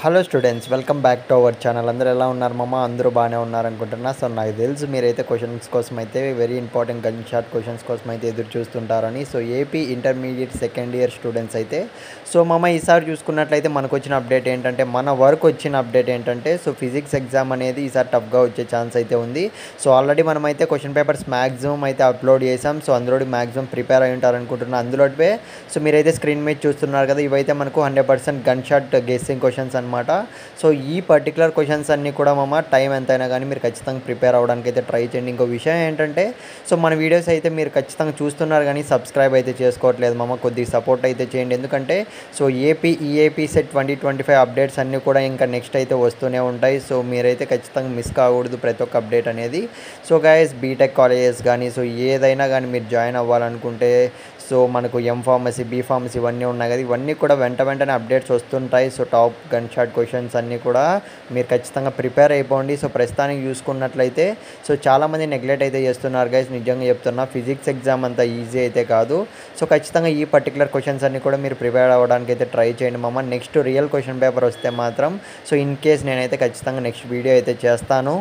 Hello students, welcome back to our channel. అందరూ ఎలా ఉన్నారు మామ? అందరూ బాగానే ఉన్నారనుకుంటున్నా. సో నాకు తెలుసు మీరైతే క్వశ్చన్స్ కోసం అయితే very important gun shot questions కోసం అయితే ఎదురు చూస్తుంటారని. So AP intermediate second year students అయితే సో మామ ఈసారి చూసుకున్నట్లయితే మనకు వచ్చిన అప్డేట్ ఏంటంటే, మన వరకు వచ్చిన అప్డేట్ ఏంటంటే, సో ఫిజిక్స్ ఎగ్జామ్ అనేది ఈసారి టఫ్గా వచ్చే ఛాన్స్ అయితే ఉంది. సో ఆల్రెడీ మనమైతే క్వశ్చన్ పేపర్స్ మ్యాక్సిమం అయితే అప్లోడ్ చేసాం. సో అందులో మ్యాక్సిమం ప్రిపేర్ అయి ఉంటారనుకుంటున్నా. అందులోటివే సో మీరైతే స్క్రీన్ మీద చూస్తున్నారు కదా, ఇవైతే మనకు 100% గన్ షాట్ గెస్సింగ్ క్వశ్చన్స్ అనమాట. సో ఈ పర్టికులర్ క్వశ్చన్స్ అన్నీ కూడా మామ టైం ఎంతైనా కానీ మీరు ఖచ్చితంగా ప్రిపేర్ అవ్వడానికి అయితే ట్రై చేయండి. ఇంకో విషయం ఏంటంటే, సో మన వీడియోస్ అయితే మీరు ఖచ్చితంగా చూస్తున్నారు కానీ సబ్స్క్రైబ్ అయితే చేసుకోవట్లేదు మామ. కొద్దిగా సపోర్ట్ అయితే చేయండి. ఎందుకంటే సో ఈఏపీ సెట్ 2025 అప్డేట్స్ అన్నీ కూడా ఇంకా నెక్స్ట్ అయితే వస్తూనే ఉంటాయి. సో మీరైతే ఖచ్చితంగా మిస్ కాకూడదు ప్రతి ఒక్క అప్డేట్ అనేది. సో గైస్, బీటెక్ కాలేజెస్ కానీ సో ఏదైనా కానీ మీరు జాయిన్ అవ్వాలనుకుంటే, సో మనకు ఎంఫార్మసీ, బీఫార్మసీ ఇవన్నీ ఉన్నాయి కదా, ఇవన్నీ కూడా వెంటనే అప్డేట్స్ వస్తుంటాయి. So top gun shot questions అన్నీ కూడా మీరు ఖచ్చితంగా ప్రిపేర్ అయిపోండి. సో ప్రస్తుతానికి చూసుకున్నట్లయితే సో చాలామంది నెగ్లెక్ట్ అయితే చేస్తున్నారు గైస్. నిజంగా చెప్తున్నా, ఫిజిక్స్ ఎగ్జామ్ అంత ఈజీ అయితే కాదు. సో ఖచ్చితంగా ఈ పర్టికులర్ క్వశ్చన్స్ అన్నీ కూడా మీరు ప్రిపేర్ అవ్వడానికి అయితే ట్రై చేయండి మామ. నెక్స్ట్ రియల్ క్వశ్చన్ పేపర్ వస్తే మాత్రం సో ఇన్ కేస్ నేనైతే ఖచ్చితంగా నెక్స్ట్ వీడియో అయితే చేస్తాను.